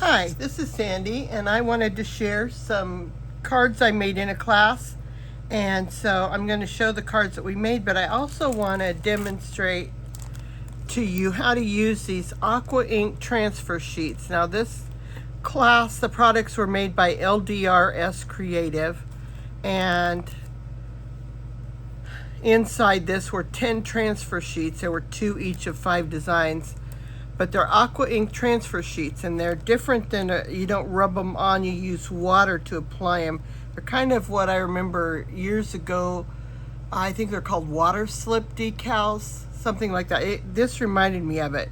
Hi, this is Sandy, and I wanted to share some cards I made in a class. And so I'm going to show the cards that we made, but I also want to demonstrate to you how to use these aqua ink transfer sheets. Now this class, the products were made by LDRS Creative, and inside this were 10 transfer sheets. There were 2 each of 5 designs. But they're aqua ink transfer sheets, and they're different than you don't rub them on, you use water to apply them. They're kind of what I remember years ago, I think they're called water slip decals, something like that. This reminded me of it,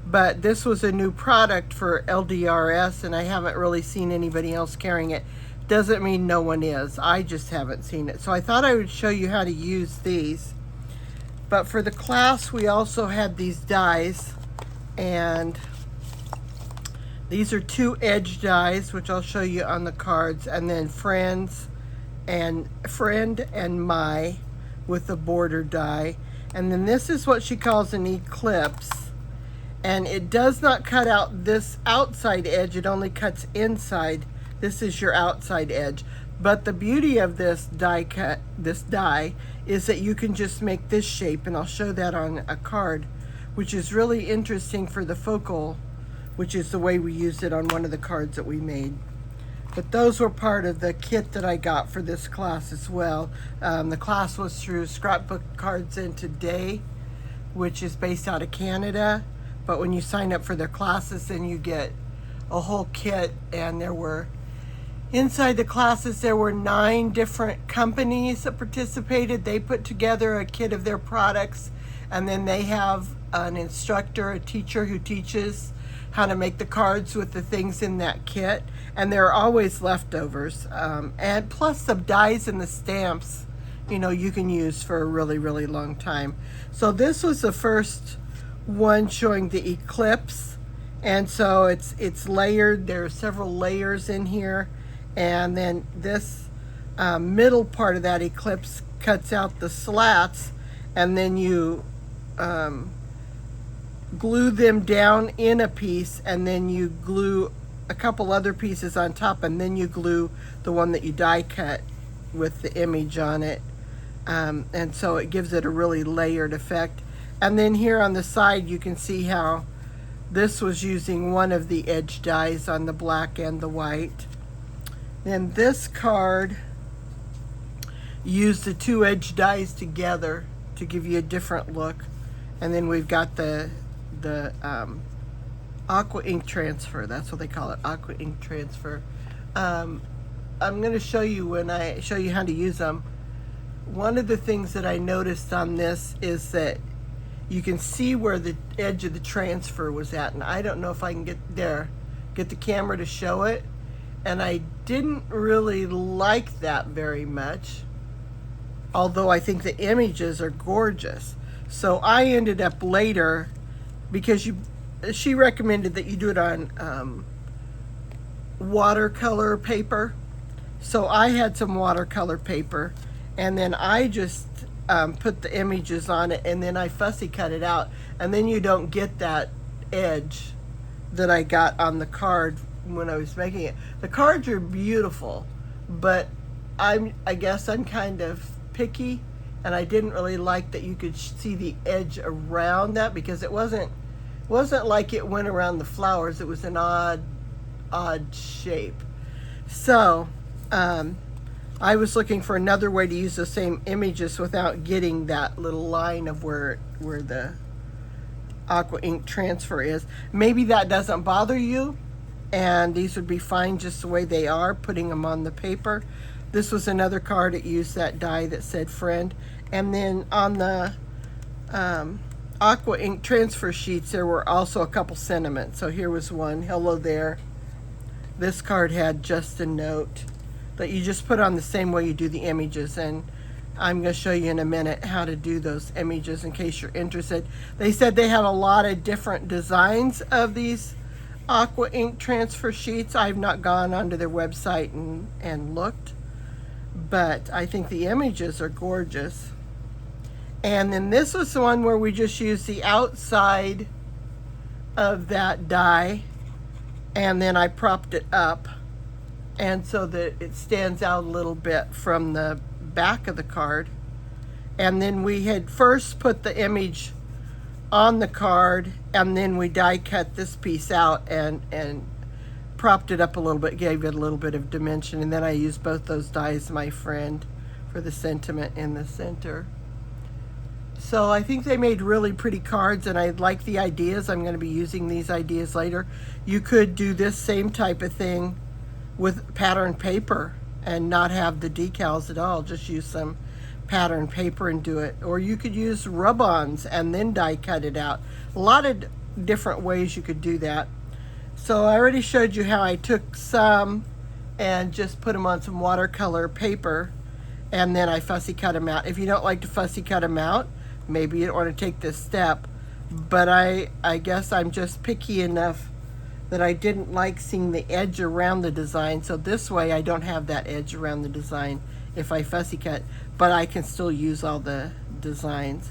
but this was a new product for LDRS, and I haven't really seen anybody else carrying it. Doesn't mean no one is, I just haven't seen it. So I thought I would show you how to use these. But for the class, we also had these dies. And these are 2 edge dies, which I'll show you on the cards, and then friend and my with the border die. And then this is what she calls an eclipse, and it does not cut out this outside edge, it only cuts inside. This is your outside edge. But the beauty of this die is that you can just make this shape, and I'll show that on a card, which is really interesting for the focal, which is the way we used it on one of the cards that we made. But those were part of the kit that I got for this class as well. The class was through Scrapbook Cards in Today, which is based out of Canada. But when you sign up for their classes, then you get a whole kit. And there were, inside the classes, there were 9 different companies that participated. They put together a kit of their products, and then they have an instructor, a teacher who teaches how to make the cards with the things in that kit. And there are always leftovers. And plus the dies and the stamps, you know, you can use for a really, really long time. So this was the first one showing the eclipse. And so it's layered. There are several layers in here. And then this middle part of that eclipse cuts out the slats, and then you glue them down in a piece, and then you glue a couple other pieces on top, and then you glue the one that you die cut with the image on it. And so it gives it a really layered effect. And then here on the side you can see how this was using one of the edge dies on the black and the white. Then this card used the 2 edge dies together to give you a different look. And then we've got the aqua ink transfer. That's what they call it, aqua ink transfer. I'm going to show you when I show you how to use them. One of the things that I noticed on this is that you can see where the edge of the transfer was at, and I don't know if I can get the camera to show it. And I didn't really like that very much, although I think the images are gorgeous. So I ended up later, because she recommended that you do it on watercolor paper. So I had some watercolor paper, and then I just put the images on it, and then I fussy cut it out, and then you don't get that edge that I got on the card when I was making it. The cards are beautiful, but I guess I'm kind of picky, and I didn't really like that you could see the edge around that, because it wasn't like it went around the flowers. It was an odd shape. So I was looking for another way to use the same images without getting that little line of where the aqua ink transfer is. Maybe that doesn't bother you, and these would be fine just the way they are, putting them on the paper. This was another card that used that die that said friend. And then on the aqua ink transfer sheets, there were also a couple sentiments. So here was one, hello there. This card had just a note that you just put on the same way you do the images, and I'm going to show you in a minute how to do those images in case you're interested. They said they have a lot of different designs of these aqua ink transfer sheets. I've not gone onto their website and looked, but I think the images are gorgeous. And then this was the one where we just used the outside of that die and then I propped it up, and so that it stands out a little bit from the back of the card. And then we had first put the image on the card, and then we die cut this piece out and propped it up a little bit, gave it a little bit of dimension, and then I used both those dies, my friend, for the sentiment in the center. So I think they made really pretty cards, and I like the ideas. I'm going to be using these ideas later. You could do this same type of thing with pattern paper and not have the decals at all. Just use some pattern paper and do it. Or you could use rub-ons and then die cut it out. A lot of different ways you could do that. So I already showed you how I took some and just put them on some watercolor paper, and then I fussy cut them out. If you don't like to fussy cut them out, maybe you don't want to take this step, but I guess I'm just picky enough that I didn't like seeing the edge around the design, so this way I don't have that edge around the design if I fussy cut, but I can still use all the designs.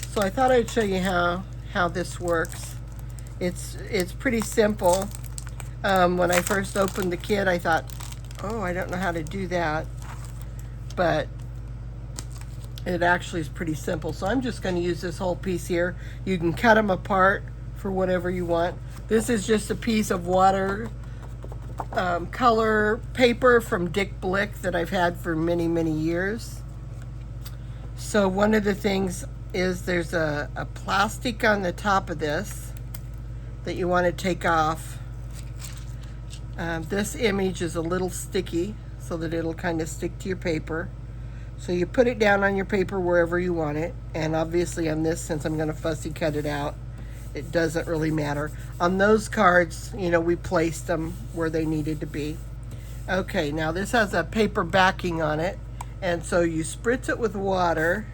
So I thought I'd show you how this works. It's pretty simple. When I first opened the kit, I thought, oh, I don't know how to do that, but it actually is pretty simple. So I'm just going to use this whole piece here. You can cut them apart for whatever you want. This is just a piece of water color paper from Dick Blick that I've had for many, many years. So one of the things is there's a plastic on the top of this that you want to take off. This image is a little sticky so that it'll kind of stick to your paper. So you put it down on your paper wherever you want it, and obviously on this, since I'm going to fussy cut it out, it doesn't really matter. On those cards, you know, we placed them where they needed to be. Okay, now this has a paper backing on it, and so you spritz it with water.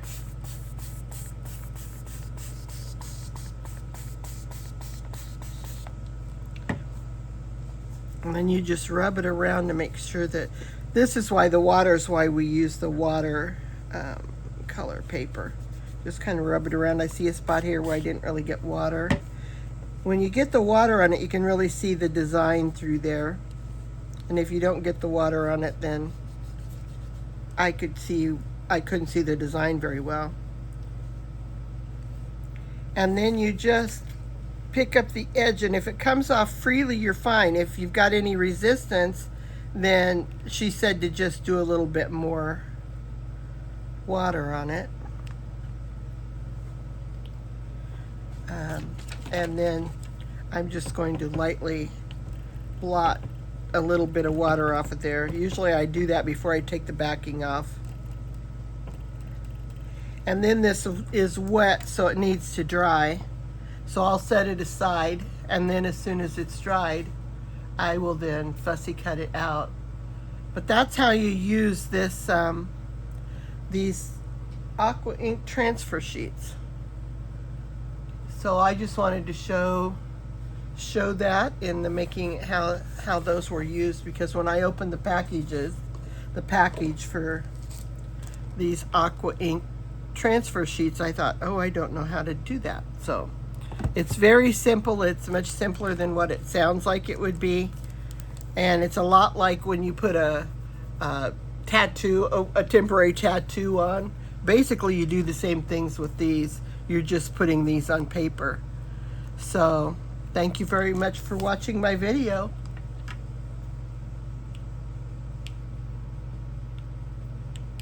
And then you just rub it around to make sure that, this is why the water is why we use the water color paper. Just kind of rub it around. I see a spot here where I didn't really get water. When you get the water on it, you can really see the design through there. And if you don't get the water on it, then I couldn't see the design very well. And then you just pick up the edge, and if it comes off freely, you're fine. If you've got any resistance, then she said to just do a little bit more water on it. And then I'm just going to lightly blot a little bit of water off of there. Usually I do that before I take the backing off. And then this is wet, so it needs to dry. So I'll set it aside, and then as soon as it's dried, I will then fussy cut it out. But that's how you use this, these aqua ink transfer sheets. So I just wanted to show that in the making, how those were used, because when I opened the package for these aqua ink transfer sheets, I thought, oh, I don't know how to do that. So it's very simple. It's much simpler than what it sounds like it would be. And it's a lot like when you put a temporary tattoo on. Basically, you do the same things with these. You're just putting these on paper. So thank you very much for watching my video.